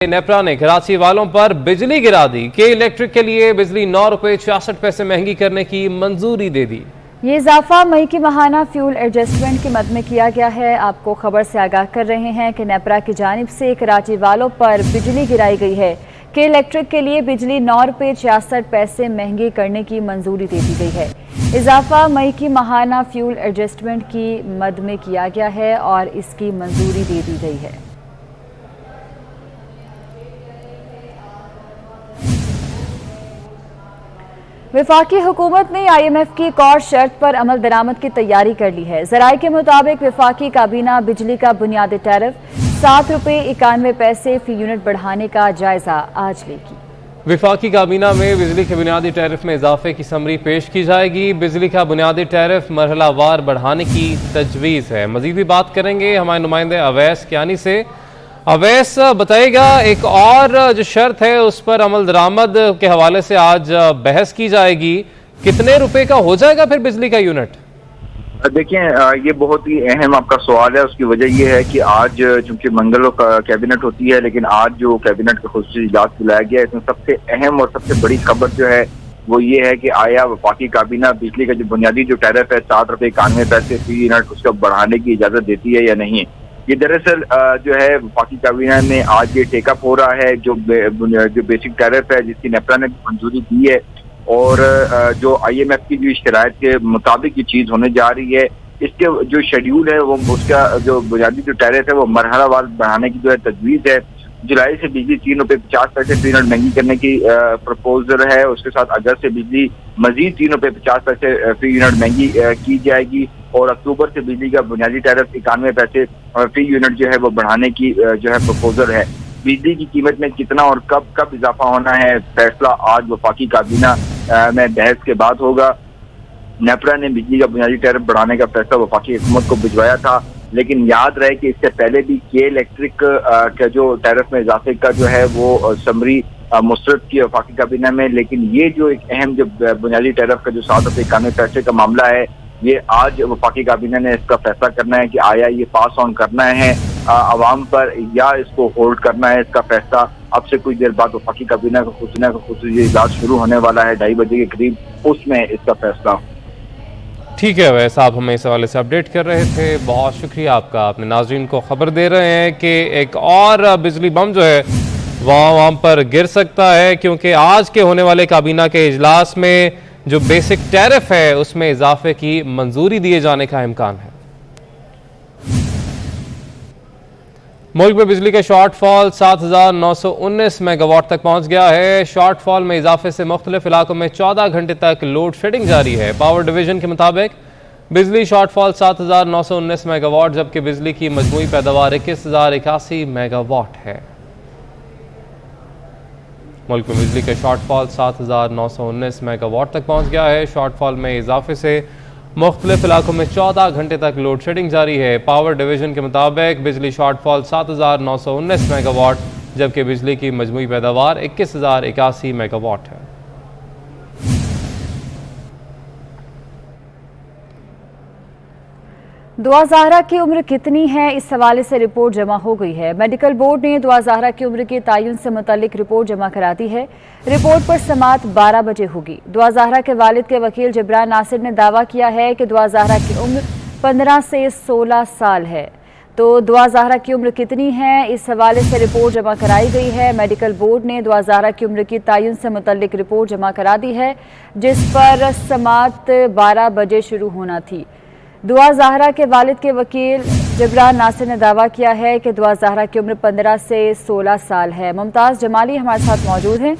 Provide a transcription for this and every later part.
नेपरा ने कराची वालों पर बिजली गिरा दी। के इलेक्ट्रिक के लिए बिजली 9 रुपए 66 पैसे महंगी करने की मंजूरी दे दी। ये इजाफा मई की माहाना फ्यूल एडजस्टमेंट के मद में किया गया है। आपको खबर से आगाह कर रहे हैं कि नेपरा की जानिब से कराची वालों पर बिजली गिराई गई है। के इलेक्ट्रिक के लिए बिजली 9 रुपए 66 पैसे महंगी करने की मंजूरी दे दी गई है। इजाफा मई की माहाना फ्यूल एडजस्टमेंट की मद में किया गया है और इसकी मंजूरी दे दी गई है। वफाकी हुकूमत ने IMF की एक और शर्त पर अमल दरामद की तैयारी कर ली है। ज़राए के मुताबिक वफाकी काबीना बिजली का बुनियादी टैरिफ 7 रुपए 91 पैसे फी यूनिट बढ़ाने का जायजा आज लेगी। वफाकी काबीना में बिजली के बुनियादी टैरिफ में इजाफे की समरी पेश की जाएगी। बिजली का बुनियादी टैरिफ मरहलावार बढ़ाने की तजवीज़ है। मजीद भी बात करेंगे हमारे नुमाइंदे अवैस कियानी से। अवैस बताएगा, एक और जो शर्त है उस पर अमल दरामद के हवाले से आज बहस की जाएगी। कितने रुपए का हो जाएगा फिर बिजली का यूनिट? देखिए, ये बहुत ही अहम आपका सवाल है। उसकी वजह ये है कि आज चूंकि मंगल को कैबिनेट होती है, लेकिन आज जो कैबिनेट का खुसूसी इजलास बुलाया गया है, इसमें सबसे अहम और सबसे बड़ी खबर जो है वो ये है कि आया वफाकी काबीना बिजली का जो बुनियादी जो टैरिफ है 7 रुपए 91 पैसे फी यूनिट उसको बढ़ाने की इजाजत देती है या नहीं। ये दरअसल जो है वफाकी काबीना में आज ये टेकअप हो रहा है। जो बेसिक टैरिफ है जिसकी नेपरा ने मंजूरी दी है और जो IMF की जो शराइत के मुताबिक ये चीज़ होने जा रही है, इसके जो शेड्यूल है वो उसका जो बुनियादी जो टैरिफ है वो मरहलावार बढ़ाने की जो है तजवीज़ है। जुलाई से बिजली 3 रुपए 50 पैसे फी यूनिट महंगी करने की प्रपोजल है। उसके साथ अगस्त से बिजली मजीद 3 रुपए 50 पैसे फी यूनिट महंगी की जाएगी और अक्टूबर से बिजली का बुनियादी टैरिफ 91 पैसे फी यूनिट जो है वो बढ़ाने की जो है प्रपोजल है। बिजली की कीमत में कितना और कब इजाफा होना है, फैसला आज वफाकी काबीना में बहस के बाद होगा। नेपरा ने बिजली का बुनियादी टैरिफ बढ़ाने का फैसला वफाकी हुकूमत को भिजवाया था, लेकिन याद रहे कि इससे पहले भी के इलेक्ट्रिक का जो टैरिफ में इजाफे का जो है वो समरी मुस्तरद की वफाकी काबीना में। लेकिन ये जो एक अहम जो बुनियादी टैरिफ का जो 7 रुपए 91 पैसे का मामला है, ये आज वफाकी काबीना ने इसका फैसला करना है कि आया ये पास ऑन करना है आवाम पर या इसको होल्ड करना है। इसका फैसला अब से कुछ देर बाद वफाकी काबीना का खुसूसी इजलास शुरू होने वाला है 2:30 बजे के करीब, उसमें इसका फैसला। ठीक है वैसे आप हमें इस हवाले से अपडेट कर रहे थे, बहुत शुक्रिया आपका। अपने नाज़रीन को खबर दे रहे हैं कि एक और बिजली बम जो है वहाँ पर गिर सकता है, क्योंकि आज के होने वाले काबीना के इजलास में जो बेसिक टैरिफ है उसमें इजाफे की मंजूरी दिए जाने का इम्कान है। मुल्क में बिजली का शॉर्टफॉल 7,919 मेगावाट तक पहुंच गया है। शॉर्टफॉल में इजाफे से मुख्तलिफ इलाकों में 14 घंटे तक लोड शेडिंग जारी है। पावर डिवीजन के मुताबिक बिजली शॉर्टफॉल 7,919 मेगावाट, जबकि बिजली की मजमूई पैदावार 21,081 मेगावाट है। मुल्क में बिजली का शॉर्टफॉल 7,919 मेगावाट तक पहुंच गया है। शॉर्टफॉल में इजाफे से मुख्तलिफ इलाकों में 14 घंटे तक लोड शेडिंग जारी है। पावर डिवीजन के मुताबिक बिजली शॉर्टफॉल 7,919 मेगावाट, जबकि बिजली की मजमूई पैदावार 21,081 मेगावाट है। दुआ ज़हरा की उम्र कितनी है, इस हवाले से रिपोर्ट जमा हो गई है। मेडिकल बोर्ड ने दुआ ज़हरा की उम्र के तयन से मुतल्लिक रिपोर्ट जमा करा दी है। रिपोर्ट पर समाअत 12 बजे होगी। दुआ ज़हरा के वालिद के वकील जिब्रान नासिर ने दावा किया है कि दुआ ज़हरा की उम्र 15 से 16 साल है। तो दुआ ज़हरा की उम्र कितनी है, इस हवाले से रिपोर्ट जमा कराई गई है। मेडिकल बोर्ड ने दुआ ज़हरा की उम्र की तयन से मुतल्लिक रिपोर्ट जमा करा दी है, जिस पर समाअत 12 बजे शुरू होना थी। दुआ ज़हरा के वालिद के वकील जिब्रान नासिर ने दावा किया है कि दुआ ज़हरा की उम्र 15 से 16 साल है। मुमताज़ जमाली हमारे साथ मौजूद हैं।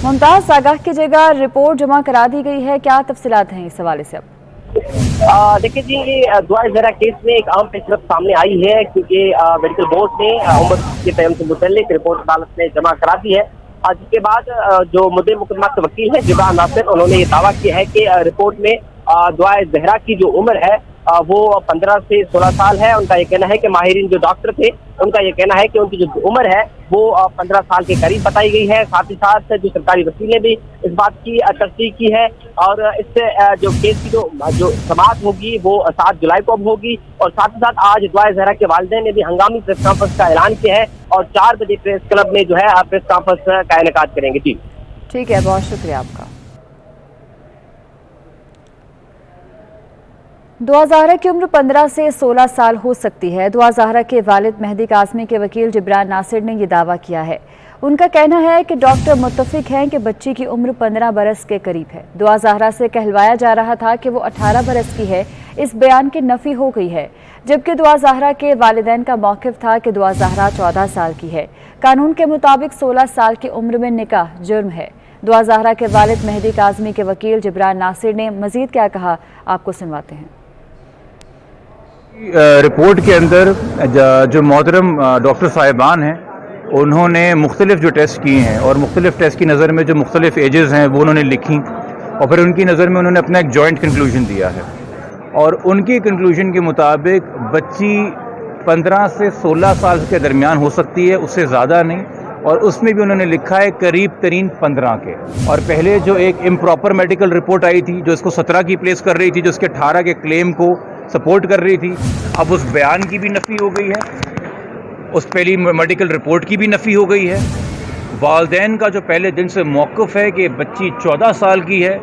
मुमताज़, आगाह कीजिएगा, रिपोर्ट जमा करा दी गई है, क्या तफसीलात हैं इस हवाले से? अब देखिए जी, दुआ ज़हरा केस में एक अहम पेशरफ सामने आई है, क्योंकि मेडिकल बोर्ड ने उम्र के तयन से मुतल्लिक रिपोर्ट अदालत में जमा करा दी है। जिसके बाद जो मुद्दे मुकदमा के वकील हैं जिब्रान नासिर, उन्होंने ये दावा किया है कि रिपोर्ट में दुआ ज़हरा की जो उम्र है वो 15 से 16 साल है। उनका ये कहना है कि माहिरीन जो डॉक्टर थे उनका ये कहना है कि उनकी जो उम्र है वो 15 साल के करीब बताई गई है। साथ ही साथ जो सरकारी वकील ने भी इस बात की तस्दीक की है और इससे जो केस की जो समाअत होगी वो 7 जुलाई को अब होगी। और साथ ही साथ आज दुआ ज़हरा के वालिदैन ने भी हंगामी प्रेस कॉन्फ्रेंस का ऐलान किया है और 4 बजे प्रेस क्लब में जो है प्रेस कॉन्फ्रेंस का इनेकाद करेंगे। जी ठीक है, बहुत शुक्रिया आपका। दुआ ज़हरा की उम्र 15 से 16 साल हो सकती है। दुआ ज़हरा के वालिद मेहदी काज़मी के वकील जिब्रान नासिर ने यह दावा किया है। उनका कहना है कि डॉक्टर मुत्तफिक हैं कि बच्ची की उम्र 15 बरस के करीब है। दुआ ज़हरा से कहलवाया जा रहा था कि वो 18 बरस की है। इस बयान की नफ़ी हो गई है, जबकि दुआ ज़हरा के वालिदैन का मौक़िफ़ था कि दुआ ज़हरा 14 साल की है। कानून के मुताबिक 16 साल की उम्र में निकाह जुर्म है। दुआ ज़हरा के वालिद मेहदी काज़मी के वकील जिब्रान नासिर ने मज़ीद क्या कहा, आपको सुनवाते हैं। रिपोर्ट के अंदर जो मोहतरम डॉक्टर साहिबान हैं उन्होंने मुख्तलिफ जो टेस्ट किए हैं और मुख्तलिफ टेस्ट की नज़र में जो मुख्तलिफ एजेस हैं वो उन्होंने लिखी और फिर उनकी नज़र में उन्होंने अपना एक जॉइंट कंक्लूजन दिया है और उनकी कंक्लूजन के मुताबिक बच्ची 15 से 16 साल के दरमियान हो सकती है, उससे ज़्यादा नहीं। और उसमें भी उन्होंने लिखा है करीब तरीन 15 के। और पहले जो एक इम्प्रॉपर मेडिकल रिपोर्ट आई थी जो इसको 17 की प्लेस कर रही थी, जो इसके 18 के क्लेम को सपोर्ट कर रही थी, अब उस बयान की भी नफ़ी हो गई है, उस पहली मेडिकल रिपोर्ट की भी नफ़ी हो गई है। वालिदैन का जो पहले दिन से मौक़िफ़ है कि बच्ची 14 साल की है,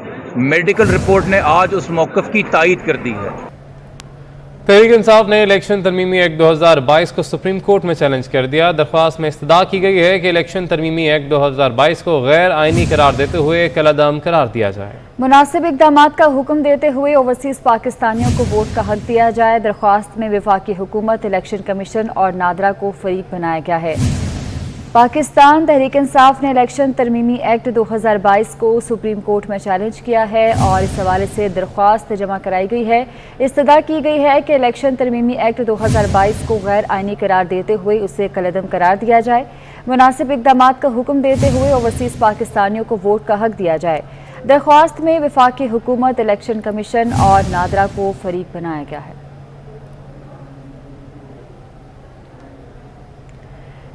मेडिकल रिपोर्ट ने आज उस मौक़िफ़ की तायीद कर दी है। तहरीक इंसाफ ने इलेक्शन तरमीमी एक्ट 2022 को सुप्रीम कोर्ट में चैलेंज कर दिया। दरख्वास्त में इस्तदा की गई है कि इलेक्शन तरमीमी एक्ट 2022 को गैर आइनी करार देते हुए कलअदम करार दिया जाए। मुनासिब इक़दामात का हुक्म देते हुए ओवरसीज़ पाकिस्तानियों को वोट का हक दिया जाए। दरख्वास्त में वफाकी हुकूमत, इलेक्शन कमीशन और नादरा को फरीक बनाया गया है। पाकिस्तान तहरीक इंसाफ ने इलेक्शन तरमीमी एक्ट 2022 को सुप्रीम कोर्ट में चैलेंज किया है और इस हवाले से दरख्वास्त जमा कराई गई है। इस्तदा की गई है कि इलेक्शन तरमीमी एक्ट 2022 को गैर आइनी करार देते हुए उसे कलअदम करार दिया जाए। मुनासिब इक़दामात का हुक्म देते हुए ओवरसीज़ पाकिस्तानियों को वोट का हक दिया जाए। दरख्वास्त में वफाकी हुकूमत, इलेक्शन कमीशन और नादरा को फरीक बनाया गया है।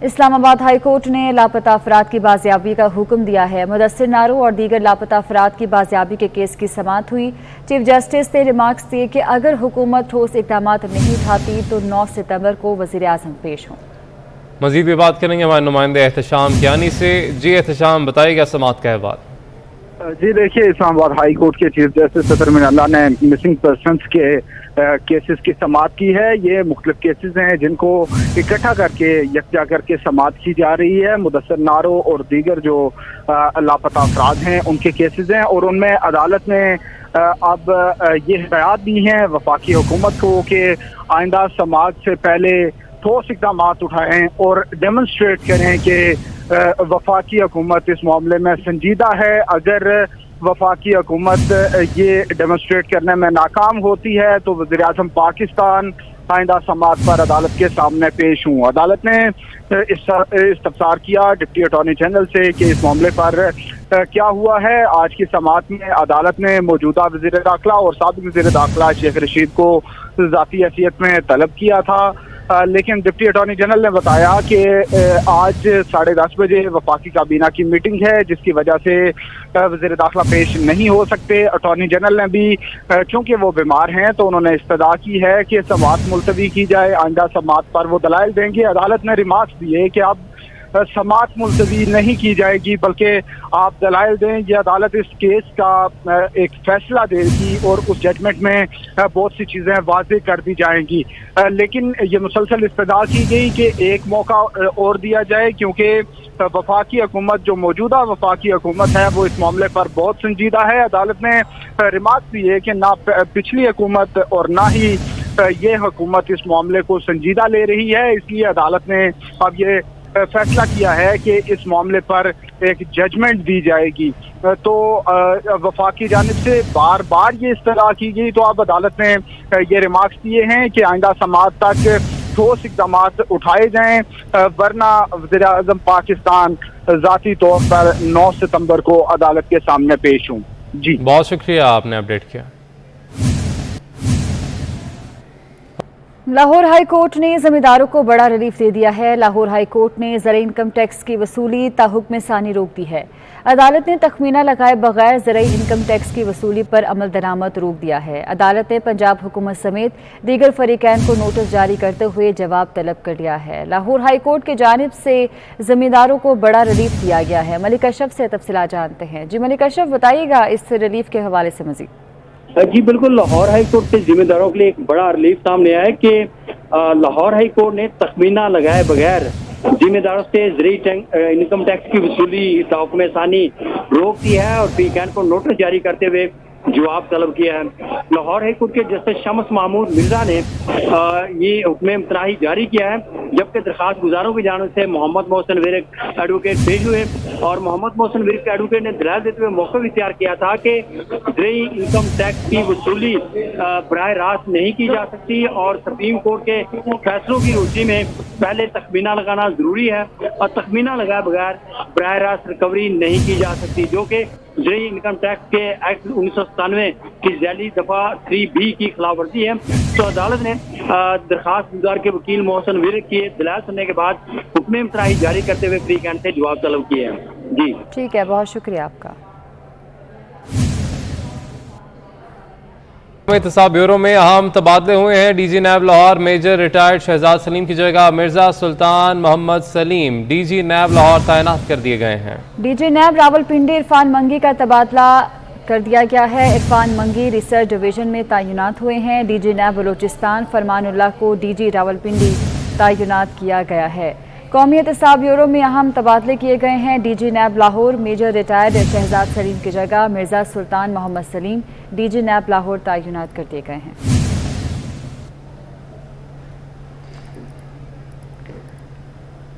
इस्लामाबाद हाई कोर्ट ने लापता अफराद की बाजियाबी का हुक्म दिया है। मुदस्सिर नारो और दीगर लापता अफराद की बाजियाबी के केस की समाअत हुई। चीफ जस्टिस ने रिमार्क्स दिए कि अगर हुकूमत ठोस इक़दामात नहीं उठाती तो 9 सितंबर को वज़ीर आज़म पेश हों। मज़ीद भी बात करेंगे हमारे नुमाइंदे एहतशाम कियानी से। जी एहतशाम, बताइएगा समाअत का अहवाल। जी देखिए, इस्लामाबाद हाई कोर्ट के चीफ जस्टिस सदर मिनल्लाह ने मिसिंग पर्सनस के केसेस की समाअत की है। ये मुख्तलिफ केसेस हैं जिनको इकट्ठा करके यकजा करके समाअत की जा रही है। मुदस्सिर नारो और दीगर जो लापता अफराद हैं उनके केसेस हैं और उनमें अदालत ने अब ये हिदायत दी हैं वफाकी हुकूमत को कि आइंदा समाअत से पहले ठोस इक़दामात उठाएं और डेमोन्स्ट्रेट करें कि वफाकी हुकूमत इस मामले में संजीदा है। अगर वफाकी हुकूमत ये डेमोन्स्ट्रेट करने में नाकाम होती है तो वज़ीर आज़म पाकिस्तान आइंदा समाअत पर अदालत के सामने पेश हूँ। अदालत ने इस्तफसार किया डिप्टी अटॉर्नी जनरल से कि इस मामले पर क्या हुआ है। आज की समाअत में अदालत ने मौजूदा वज़ीर दाखिला और साबिक़ वज़ीर दाखिला शेख रशीद को ज़ाती हैसियत में तलब किया था, लेकिन डिप्टी अटॉर्नी जनरल ने बताया कि आज 10:30 बजे वफाकी काबीना की मीटिंग है जिसकी वजह से वज़ीर दाखिला पेश नहीं हो सकते। अटॉर्नी जनरल ने भी क्योंकि वो बीमार हैं तो उन्होंने इस्तदा की है कि समाअत मुलतवी की जाए। आइंदा समाअत पर वो दलाइल देंगे। अदालत ने रिमार्क्स दिए कि अब समाअत मुलतवी नहीं की जाएगी बल्कि आप दलाइल दें। ये अदालत इस केस का एक फैसला देगी और उस जजमेंट में बहुत सी चीज़ें वाज़ेह कर दी जाएंगी। लेकिन ये मुसलसल इस्तदा की गई कि एक मौका और दिया जाए क्योंकि वफाकी हुकूमत जो मौजूदा वफाकी हुकूमत है वो इस मामले पर बहुत संजीदा है। अदालत ने रिमार्क दिए कि ना पिछली हुकूमत और ना ही ये हुकूमत इस मामले को संजीदा ले रही है, इसलिए अदालत ने अब ये फैसला किया है कि इस मामले पर एक जजमेंट दी जाएगी। तो वफाकी जानिब से बार बार ये इस्तदा की गई तो अब अदालत ने ये रिमार्क्स दिए हैं कि आइंदा समाअत तक ठोस इक़दामात उठाए जाएं, वरना वज़ीर आज़म पाकिस्तान ज़ाती तौर पर 9 सितंबर को अदालत के सामने पेश हूँ। जी बहुत शुक्रिया, आपने अपडेट किया। लाहौर हाई कोर्ट ने जमींदारों को बड़ा रिलीफ दे दिया है। लाहौर हाई कोर्ट ने ज़र इनकम टैक्स की वसूली ताहुक्म सानी रोक दी है। अदालत ने तखमीना लगाए बगैर ज़र इनकम टैक्स की वसूली पर अमल दरामद रोक दिया है। अदालत ने पंजाब हुकूमत समेत दीगर फरीकैन को नोटिस जारी करते हुए जवाब तलब कर लिया है। लाहौर हाई कोर्ट की जानिब से जमींदारों को बड़ा रिलीफ दिया गया है। मलिक अशरफ से तफसीलात जानते हैं। जी मलिक अशरफ, बताइएगा इस रिलीफ के हवाले से मजीद। जी बिल्कुल, लाहौर हाई कोर्ट के जिम्मेदारों के लिए एक बड़ा रिलीफ सामने आया है कि लाहौर हाई कोर्ट ने तखमीना लगाए बगैर जिम्मेदारों से ज़री इनकम टैक्स की वसूली ताहुक्म सानी रोक दी है और फरीकैन को नोटिस जारी करते हुए जवाब तलब किया है। लाहौर हाई कोर्ट के जस्टिस शम्स महमूद मिर्जा ने ये हुक्म इम्तनाही जारी किया है, जबकि दरखास्त गुजारों की जानिब से मोहम्मद मोहसिन विर्क एडवोकेट पेश हुए और मोहम्मद मोहसिन विर्क एडवोकेट ने दलाल देते हुए मौक़िफ़ इख्तियार किया था कि ज़री इनकम टैक्स की वसूली बराह रास्त नहीं की जा सकती और सुप्रीम कोर्ट के फैसलों की रोशनी में पहले तखमीना लगाना ज़रूरी है और तखमीना लगाए बगैर बराह रास्त रिकवरी नहीं की जा सकती, जो कि ज़री इनकम टैक्स के एक्ट 1997 की ज़ैली दफ़ा 3B की खिलाफ वर्जी है। तो अदालत ने दरखास्त गुजार के वकील मोहसिन विर्क की दलाल सुनने के बाद हुक्म इम्तनाही जारी करते हुए फरीकैन से जवाब तलब किए हैं। जी ठीक है, बहुत शुक्रिया आपका। एहतसाब ब्यूरो में अहम तबादले हुए हैं। DG NAB Lahore major retired Shahzad Saleem की जगह मिर्जा सुल्तान मोहम्मद सलीम डीजी नैब लाहौर तैनात कर दिए गए हैं। डीजी नैब रावलपिंडी इरफान मंगी का तबादला कर दिया गया है। इरफान मंगी रिसर्च डिवीजन में तैनात हुए हैं। डीजी नैब बलूचिस्तान फरमानुल्लाह को डीजी रावलपिंडी तैनात किया गया है। कौमी एहतसाब ब्यूरो में अहम तबादले किए गए हैं। DG NAB Lahore major retired Shahzad Saleem की जगह मिर्जा सुल्तान मोहम्मद सलीम डीजी नैब लाहौर तैनात कर दिए गए हैं।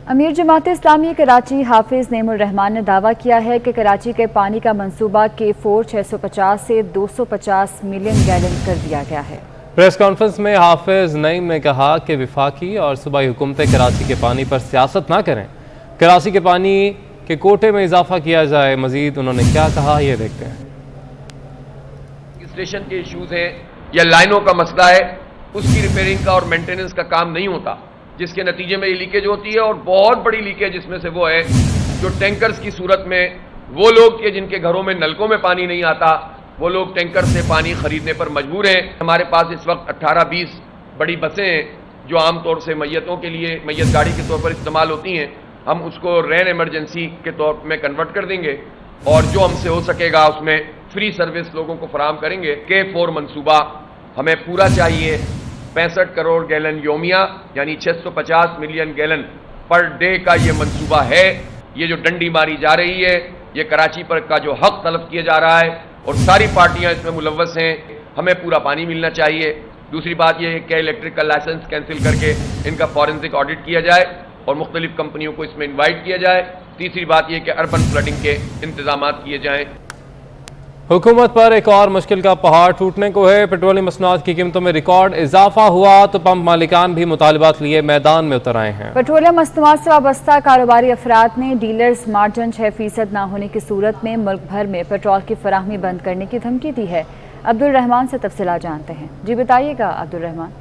अमीर जमात इस्लामी कराची हाफिज नेमुर रहमान ने दावा किया है कि कराची के पानी का मंसूबा K4 650 से 250 मिलियन गैलन कर दिया गया है। प्रेस कॉन्फ्रेंस में हाफिज नईम ने कहा कि वफाकी और सूबाई हुकूमतें कराची के पानी पर सियासत ना करें, कराची के पानी के कोटे में इजाफा किया जाए। मजीद उन्होंने क्या कहा, ये देखते हैं। स्टेशन के इश्यूज हैं या लाइनों का मसला है, उसकी रिपेयरिंग का और मेंटेनेंस का काम नहीं होता, जिसके नतीजे में ये लीकेज होती है और बहुत बड़ी लीकेज जिसमें से वो है जो टैंकर्स की सूरत में वो लोग के जिनके घरों में नलकों में पानी नहीं आता, वो लोग टैंकर से पानी खरीदने पर मजबूर हैं। हमारे पास इस वक्त 18-20 बड़ी बसें हैं जो आमतौर से मैयतों के लिए मैयत गाड़ी के तौर पर इस्तेमाल होती हैं। हम उसको रेन इमरजेंसी के तौर में कन्वर्ट कर देंगे और जो हमसे हो सकेगा उसमें फ्री सर्विस लोगों को फराहम करेंगे। K4 मंसूबा हमें पूरा चाहिए। 65 करोड़ गैलन योमिया यानी 650 मिलियन गैलन पर डे का ये मंसूबा है। ये जो डंडी मारी जा रही है, ये कराची पर का जो हक तलब किया जा रहा है और सारी पार्टियां इसमें मुलव्वस हैं, हमें पूरा पानी मिलना चाहिए। दूसरी बात यह है कि इलेक्ट्रिक का लाइसेंस कैंसिल करके इनका फॉरेंसिक ऑडिट किया जाए और मुख्तलिफ कंपनियों को इसमें इन्वाइट किया जाए। तीसरी बात यह कि अर्बन फ्लडिंग के इंतजाम किए जाएँ। हुकूमत पर एक और मुश्किल का पहाड़ टूटने को है। पेट्रोलियम मसनूआत की कीमतों में रिकॉर्ड इजाफा हुआ तो पंप मालिकान भी मुतालबात लिए मैदान में उतर आए हैं। पेट्रोलियम मसनूआत से वाबस्ता कारोबारी अफराद ने डीलर्स मार्जिन 6% ना होने की सूरत में मुल्क भर में पेट्रोल की फराहमी बंद करने की धमकी दी है। अब्दुल रहमान से तफसीलात जानते हैं। जी बताइएगा अब्दुल रहमान।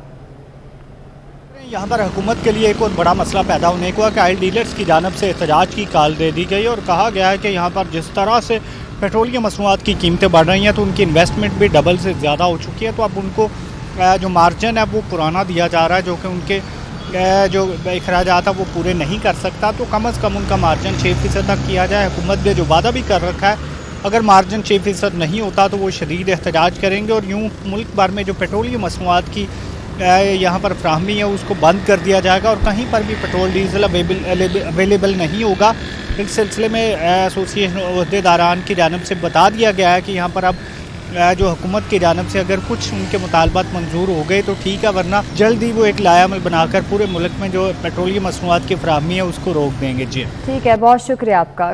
यहाँ पर हुकूमत के लिए एक और बड़ा मसला पैदा होने को है कि ऑयल डीलर्स की जानब से एहतजाज की कॉल दे दी गई और कहा गया है कि यहाँ पर जिस तरह से पेट्रोलियम मसनूआत की कीमतें बढ़ रही हैं तो उनकी इन्वेस्टमेंट भी डबल से ज़्यादा हो चुकी है, तो अब उनको जो मार्जिन है वो पुराना दिया जा रहा है जो कि उनके जो अखराजात है वो पूरे नहीं कर सकता। तो कम अज़ कम उनका मार्जिन 6% तक किया जाए। हुकूमत ने जो वादा भी कर रखा है, अगर मार्जिन 6% नहीं होता तो वो शदीद एहतजाज करेंगे और यूँ मुल्क भर में जो पेट्रोलियम मसनूआत की यहाँ पर फ्राहमी है उसको बंद कर दिया जाएगा और कहीं पर भी पेट्रोल डीजल अवेलेबल नहीं होगा। इस सिलसिले में एसोसिएशन अहदेदारान की जानिब से बता दिया गया है कि यहाँ पर अब जो हुकूमत की जानिब से अगर कुछ उनके मुतालबात मंजूर हो गए तो ठीक है, वरना जल्द ही वो एक लायामल बनाकर पूरे मुल्क में जो पेट्रोलियम मसनूआत की फ्राहमी है उसको रोक देंगे। जी ठीक है, बहुत शुक्रिया आपका।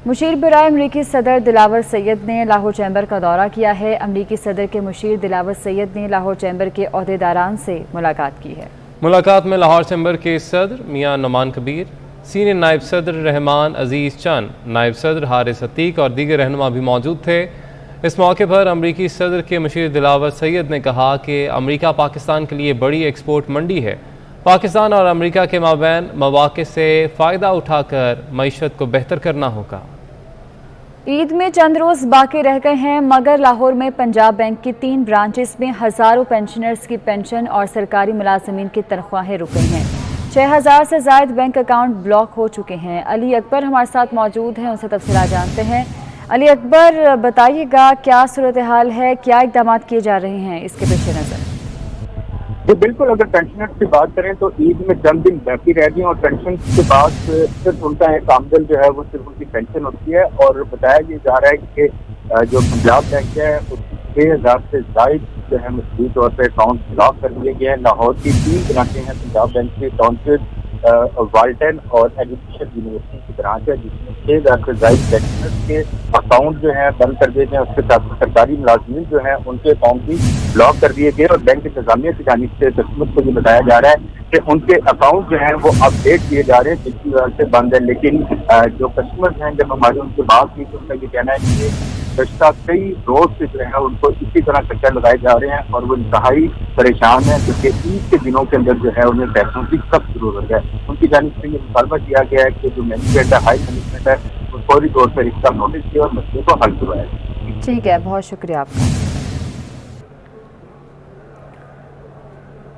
मुशीर बराए अमरीकी सदर दिलावर सैयद ने लाहौर चैम्बर का दौरा किया है। अमरीकी सदर के मुशीर दिलावर सैयद ने लाहौर चैम्बर के अहदेदारान से मुलाकात की है। मुलाकात में लाहौर चैम्बर के सदर मियां नुमान कबीर, सीनियर नायब सदर रहमान अजीज़ चंद, नायब सदर हारिस अतीक और दीगर रहनुमा भी मौजूद थे। इस मौके पर अमरीकी सदर के मशीर दिलावर सैयद ने कहा कि अमरीका पाकिस्तान के लिए बड़ी एक्सपोर्ट मंडी है। पाकिस्तान और अमरीका के माबैन मौक़े से फ़ायदा उठाकर मईशत को बेहतर करना होगा। ईद में चंद रोज बाकी रह गए हैं, मगर लाहौर में पंजाब बैंक की 3 ब्रांचेस में हज़ारों पेंशनर्स की पेंशन और सरकारी मुलाजमीन की तनख्वाहें रुक गई हैं। 6000 से ज़ायद बैंक अकाउंट ब्लॉक हो चुके हैं। अली अकबर हमारे साथ मौजूद हैं, उनसे तफसीलात जानते हैं। अली अकबर, बताइएगा क्या सूरत हाल है, क्या इक़दाम किए जा रहे हैं इसके पेश नज़र? जी बिल्कुल, अगर पेंशनर्स की बात करें तो ईद में चंद दिन बाकी रह गए और पेंशन के बाद सिर्फ उनका एक आमदन जो है वो सिर्फ उनकी पेंशन होती है। और बताया ये जा रहा है कि जो पंजाब बैंक है उसके 6000 से ज़ायद जो है मजबूत तौर पर अकाउंट ब्लॉक कर दिए गए हैं। लाहौर की 3 ब्रांचें हैं पंजाब बैंक की, टाउनशिप, वाल्टन और एजुकेशन यूनिवर्सिटी की ब्रांच है, जिसमें 6000 से ज़ायद पेंशनर्स के अकाउंट जो है बंद कर दिए गए। उसके साथ सरकारी मुलाजमीन जो है उनके अकाउंट भी ब्लॉक कर दिए गए और बैंक इंतजामिया की जानिब से कस्टमर को ये बताया जा रहा है कि उनके अकाउंट जो है वो अपडेट किए जा रहे हैं, जिसकी वजह से बंद है। लेकिन जो कस्टमर्स हैं, जब हमारी उनसे बात की तो उनका ये कहना है कि पिछला कई रोज से जो है उनको इसी तरह चक्कर लगाए जा रहे हैं और वो इंतहाई परेशान है, क्योंकि ईद के दिनों के अंदर जो है उन्हें पैसों की सख्त जरूरत है। उनकी जानिब से ये मुतालबा किया गया है कि जो मैनेजमेंट है, हाई मैनेजमेंट है, वो फौरी तौर पर इसका नोटिस किया और मसले को हल करवाया। ठीक है, बहुत शुक्रिया आपका।